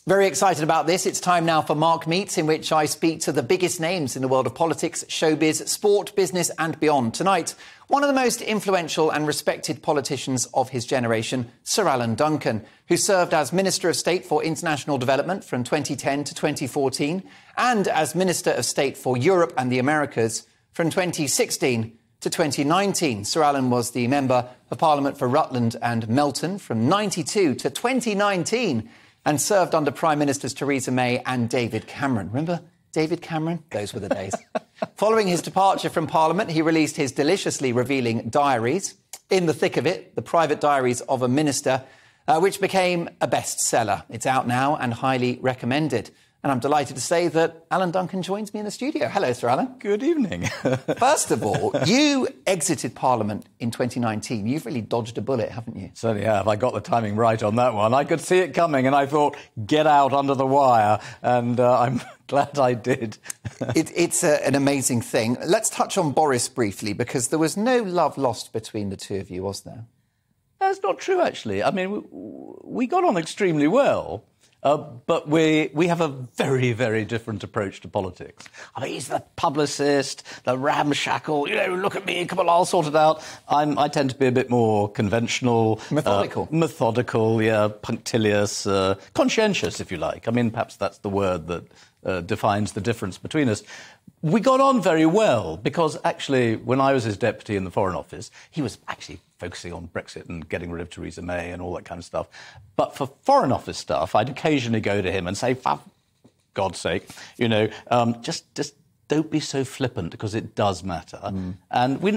Very excited about this. It's time now for Mark Meets, in which I speak to the biggest names in the world of politics, showbiz, sport, business and beyond. Tonight, one of the most influential and respected politicians of his generation, Sir Alan Duncan, who served as Minister of State for International Development from 2010 to 2014 and as Minister of State for Europe and the Americas from 2016 to 2019. Sir Alan was the Member of Parliament for Rutland and Melton from 92 to 2019 and served under Prime Ministers Theresa May and David Cameron. Remember David Cameron? Those were the days. Following his departure from Parliament, he released his deliciously revealing diaries. In the thick of it, The Private Diaries of a Minister, which became a bestseller. It's out now and highly recommended. And I'm delighted to say that Alan Duncan joins me in the studio. Hello, Sir Alan. Good evening. First of all, you exited Parliament in 2019. You've really dodged a bullet, haven't you? Certainly have. I got the timing right on that one. I could see it coming and I thought, get out under the wire. And I'm glad I did. It's an amazing thing. Let's touch on Boris briefly, because there was no love lost between the two of you, was there? That's not true, actually. I mean, we got on extremely well. But we have a very, very different approach to politics. I mean, he's the publicist, the ramshackle, look at me, come on, I'll sort it out. I tend to be a bit more conventional. Methodical. Yeah, punctilious, conscientious, if you like. I mean, perhaps that's the word that defines the difference between us. We got on very well because, actually, when I was his deputy in the Foreign Office, he was actually focusing on Brexit and getting rid of Theresa May and all that kind of stuff. But for Foreign Office stuff, I'd occasionally go to him and say, for God's sake, just don't be so flippant, because it does matter. And we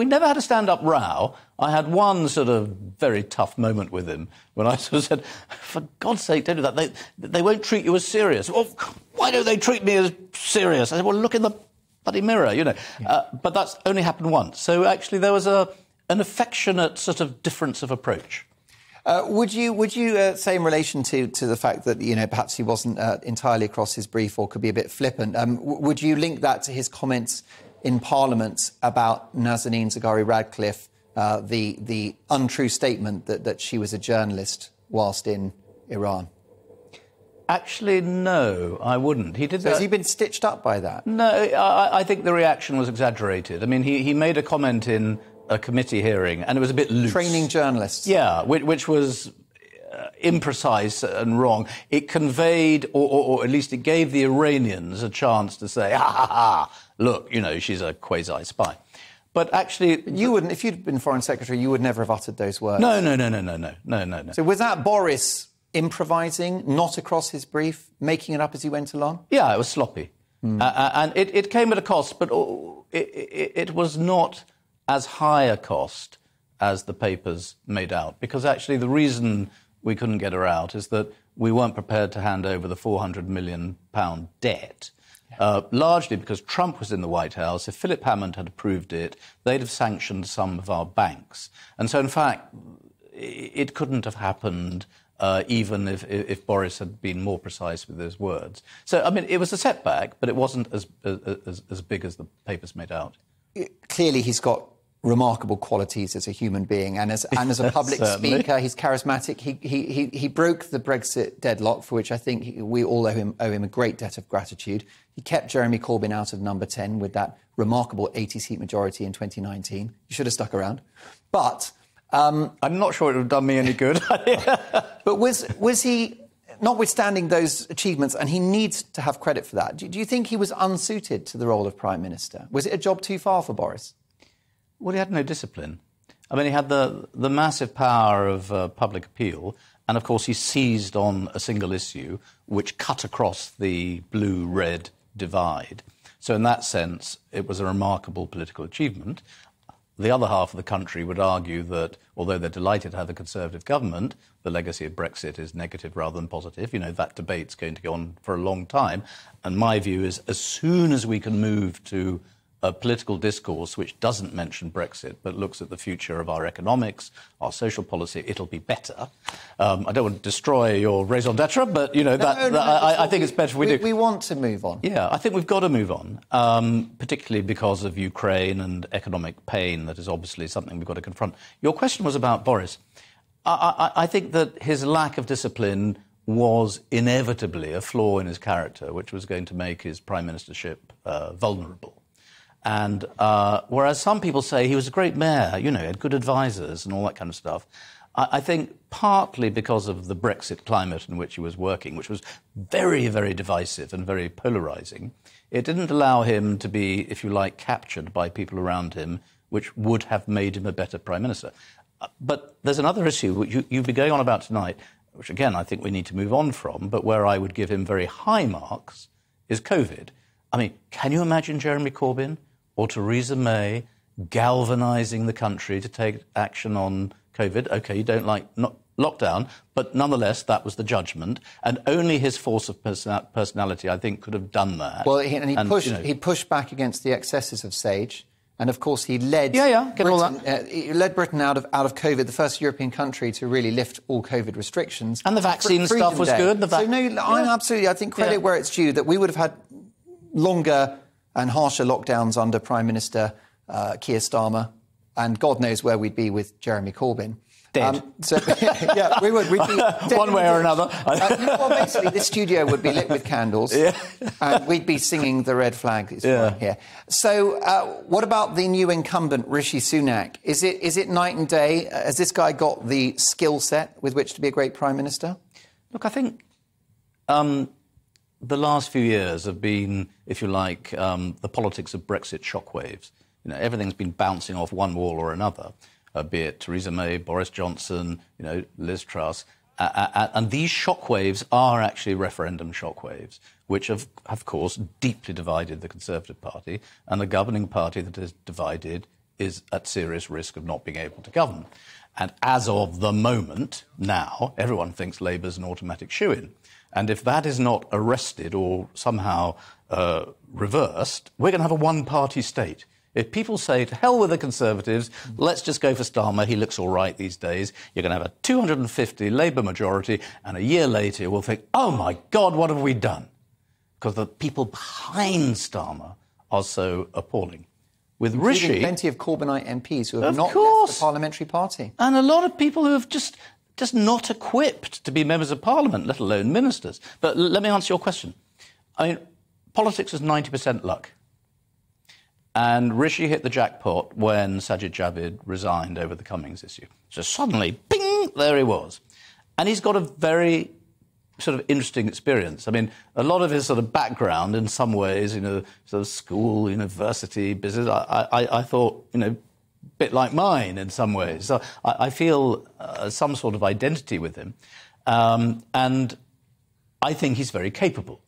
never had a stand-up row. I had one sort of very tough moment with him when I sort of said, for God's sake, don't do that. They won't treat you as serious. Well, why don't they treat me as serious? I said, well, look in the bloody mirror, Yeah. But that's only happened once. So actually there was an affectionate sort of difference of approach. Would you say, in relation to the fact that, perhaps he wasn't entirely across his brief or could be a bit flippant, would you link that to his comments in Parliament about Nazanin Zaghari-Ratcliffe, the untrue statement that she was a journalist whilst in Iran? Actually, no, I wouldn't. He did. So has he been stitched up by that? No, I think the reaction was exaggerated. I mean, he made a comment in a committee hearing, and it was a bit loose. Training journalists. Yeah, which was imprecise and wrong. It conveyed, or at least it gave the Iranians a chance to say, look, she's a quasi-spy. But actually, you wouldn't. If you'd been Foreign Secretary, you would never have uttered those words. No. So was that Boris improvising, not across his brief, making it up as he went along? Yeah, it was sloppy. And it came at a cost, but it was not as high a cost as the papers made out. Because actually the reason we couldn't get her out is that we weren't prepared to hand over the £400 million debt, largely because Trump was in the White House. If Philip Hammond had approved it, they'd have sanctioned some of our banks. And so, in fact, it couldn't have happened even if Boris had been more precise with his words. So, I mean, it was a setback, but it wasn't as big as the papers made out. Clearly, he's got remarkable qualities as a human being, and as a public speaker, he's charismatic. He broke the Brexit deadlock, for which I think we all owe him a great debt of gratitude. He kept Jeremy Corbyn out of number 10 with that remarkable 80-seat majority in 2019. He should have stuck around. But I'm not sure it would have done me any good. But was he, notwithstanding those achievements, and he needs to have credit for that, do you think he was unsuited to the role of Prime Minister? Was it a job too far for Boris? Well, he had no discipline. I mean, he had the massive power of public appeal, and, of course, he seized on a single issue which cut across the blue-red divide. So in that sense, it was a remarkable political achievement. The other half of the country would argue that, although they're delighted to have a Conservative government, the legacy of Brexit is negative rather than positive. That debate's going to go on for a long time. And my view is, as soon as we can move to a political discourse which doesn't mention Brexit but looks at the future of our economics, our social policy, it'll be better. I don't want to destroy your raison d'etre, but, I think it's better if we do. We want to move on. Yeah, I think we've got to move on, particularly because of Ukraine and economic pain. That is obviously something we've got to confront. Your question was about Boris. I think that his lack of discipline was inevitably a flaw in his character, which was going to make his prime ministership vulnerable. And whereas some people say he was a great mayor, he had good advisors and all that kind of stuff, I think partly because of the Brexit climate in which he was working, which was very, very divisive and very polarising, it didn't allow him to be, if you like, captured by people around him, which would have made him a better prime minister. But there's another issue which you've been going on about tonight, which, again, I think we need to move on from, but where I would give him very high marks, is COVID. I mean, can you imagine Jeremy Corbyn or Theresa May galvanising the country to take action on COVID? OK, you don't like lockdown, but nonetheless, that was the judgment. And only his force of personality, I think, could have done that. Well, he pushed back against the excesses of Sage. And, of course, he led Britain, led Britain out of COVID, the first European country to really lift all COVID restrictions. And the vaccine stuff was good. I think credit where it's due, that we would have had longer and harsher lockdowns under Prime Minister Keir Starmer, and God knows where we'd be with Jeremy Corbyn. Dead. We would. We'd be dead one way or another. Basically, this studio would be lit with candles, and we'd be singing the red flag is flying here. So, what about the new incumbent, Rishi Sunak? Is it night and day? Has this guy got the skill set with which to be a great prime minister? Look, I think the last few years have been, if you like, the politics of Brexit shockwaves. Everything's been bouncing off one wall or another. Be it Theresa May, Boris Johnson, Liz Truss. And these shockwaves are actually referendum shockwaves, which have, of course, deeply divided the Conservative Party. And the governing party that is divided is at serious risk of not being able to govern. And as of the moment, now, everyone thinks Labour's an automatic shoo-in. And if that is not arrested or somehow reversed, we're going to have a one-party state. If people say, to hell with the Conservatives, let's just go for Starmer, he looks all right these days, you're going to have a 250 Labour majority, and a year later we'll think, oh, my God, what have we done? Because the people behind Starmer are so appalling. With Rishi... plenty of Corbynite MPs who have not left the parliamentary party. And a lot of people who have just not equipped to be members of Parliament, let alone ministers. But let me answer your question. I mean, politics is 90% luck. And Rishi hit the jackpot when Sajid Javid resigned over the Cummings issue. So suddenly, bing, there he was. And he's got a very sort of interesting experience. I mean, a lot of his sort of background in some ways, sort of school, university, business, I thought, a bit like mine in some ways. So I feel some sort of identity with him. And I think he's very capable.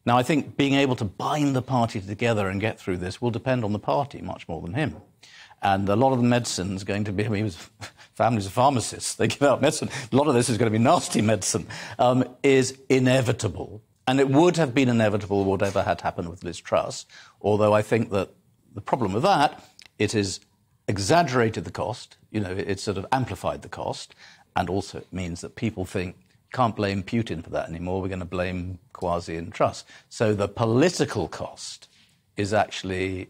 Now, I think being able to bind the party together and get through this will depend on the party much more than him. And a lot of the medicine's going to be... families of pharmacists, they give out medicine. A lot of this is going to be nasty medicine, is inevitable. And it would have been inevitable whatever had happened with Liz Truss, although I think that the problem with that, it has exaggerated the cost, it sort of amplified the cost, and also it means that people think, can't blame Putin for that anymore. We're going to blame Kwasi and Truss. So the political cost is actually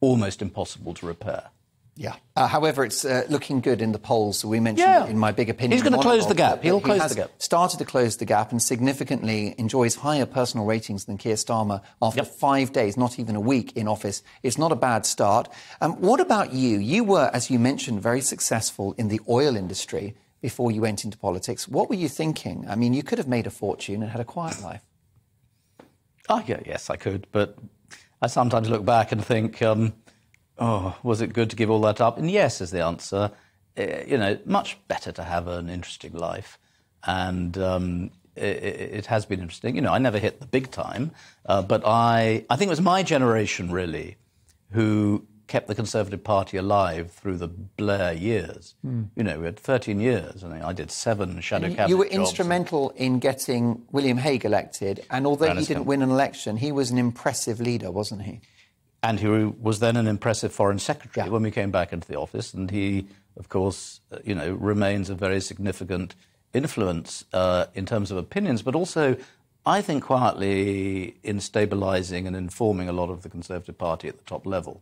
almost impossible to repair. Yeah. However, it's looking good in the polls. We mentioned in my big opinion. He's going to close the gap. He'll close the gap. Started to close the gap and significantly enjoys higher personal ratings than Keir Starmer after 5 days, not even a week in office. It's not a bad start. What about you? You were, as you mentioned, very successful in the oil industry before you went into politics. What were you thinking? I mean, you could have made a fortune and had a quiet life. Oh, yeah, yes, I could. But I sometimes look back and think, was it good to give all that up? And yes is the answer. Much better to have an interesting life. And it has been interesting. I never hit the big time. But I think it was my generation, really, who kept the Conservative Party alive through the Blair years. We had 13 years. I did 7 shadow cabinet jobs. You were instrumental in getting William Hague elected, and although he didn't win an election, he was an impressive leader, wasn't he? And he was then an impressive foreign secretary when we came back into the office, and he, of course, remains a very significant influence in terms of opinions, but also, I think, quietly in stabilising and informing a lot of the Conservative Party at the top level.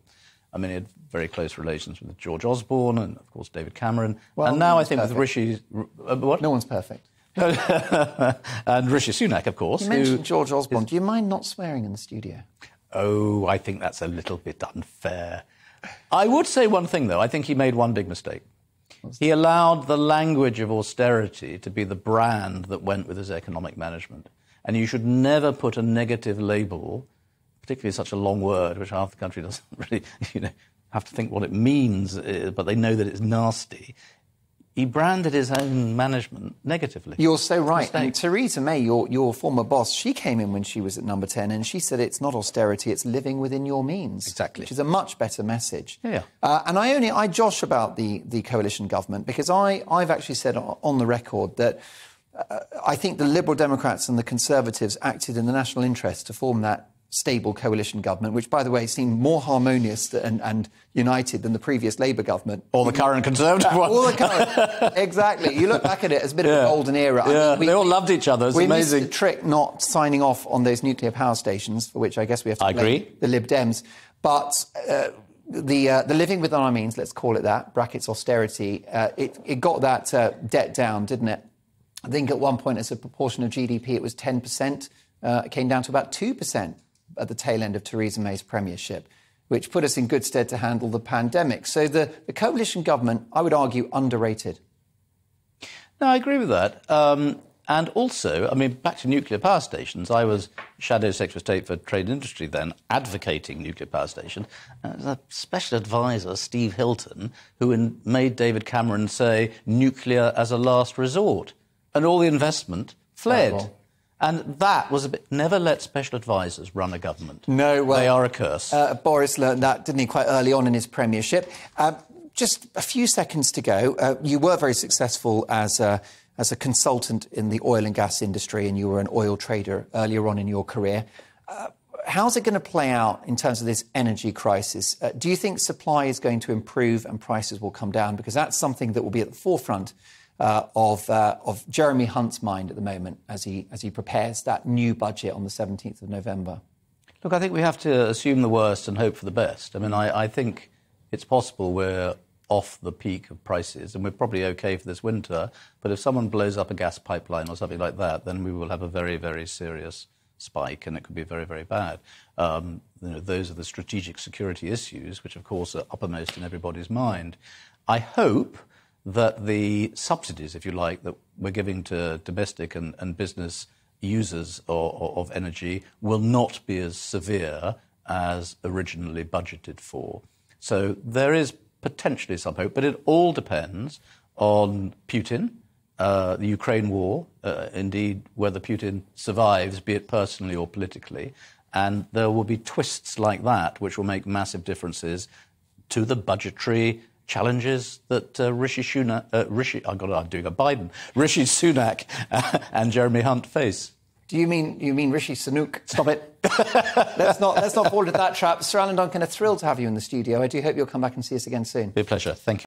I mean, he had very close relations with George Osborne and, of course, David Cameron. Well, and now I think with Rishi... No one's perfect. And Rishi Sunak, of course. You mentioned George Osborne. Do you mind not swearing in the studio? Oh, I think that's a little bit unfair. I would say one thing, though. I think he made one big mistake. He allowed the language of austerity to be the brand that went with his economic management. And you should never put a negative label, particularly such a long word, which half the country doesn't really, have to think what it means, but they know that it's nasty. He branded his own management negatively. You're so right. And Theresa May, your former boss, she came in when she was at number 10 and she said it's not austerity, it's living within your means. Exactly. Which is a much better message. Yeah. And I josh about the coalition government because I've actually said on the record that I think the Liberal Democrats and the Conservatives acted in the national interest to form that stable coalition government, which, by the way, seemed more harmonious and united than the previous Labour government. Or the current Conservative one. Or the current, exactly. You look back at it as a bit of a golden era. Yeah, I mean, they all loved each other. It's amazing. We missed the trick not signing off on those nuclear power stations, for which I guess we have to blame the Lib Dems. But the living within our means, let's call it that, brackets austerity, it got that debt down, didn't it? I think at one point, as a proportion of GDP, it was 10%. It came down to about 2% at the tail end of Theresa May's premiership, which put us in good stead to handle the pandemic. So the coalition government, I would argue, underrated. No, I agree with that. And also, I mean, back to nuclear power stations, I was Shadow Secretary of State for Trade and Industry then, advocating nuclear power stations. And it was a special advisor, Steve Hilton, who made David Cameron say nuclear as a last resort. And all the investment fled. Well. And that was a bit... Never let special advisors run a government. No, well... They are a curse. Boris learned that, didn't he, quite early on in his premiership. Just a few seconds to go. You were very successful as a consultant in the oil and gas industry, and you were an oil trader earlier on in your career. How's it going to play out in terms of this energy crisis? Do you think supply is going to improve and prices will come down? Because that's something that will be at the forefront of Jeremy Hunt's mind at the moment as he prepares that new budget on the 17th of November? Look, I think we have to assume the worst and hope for the best. I mean, I think it's possible we're off the peak of prices and we're probably OK for this winter. But if someone blows up a gas pipeline or something like that, then we will have a very, very serious spike and it could be very, very bad. Those are the strategic security issues, which, of course, are uppermost in everybody's mind. I hope that the subsidies, if you like, that we're giving to domestic and business users of energy will not be as severe as originally budgeted for. So there is potentially some hope, but it all depends on Putin, the Ukraine war, indeed whether Putin survives, be it personally or politically, and there will be twists like that which will make massive differences to the budgetary challenges that Rishi Sunak and Jeremy Hunt face. Do you mean Rishi Sunak? Stop it. let's not fall into that trap. Sir Alan Duncan, a thrill to have you in the studio. I do hope you'll come back and see us again soon. Be a pleasure. Thank you.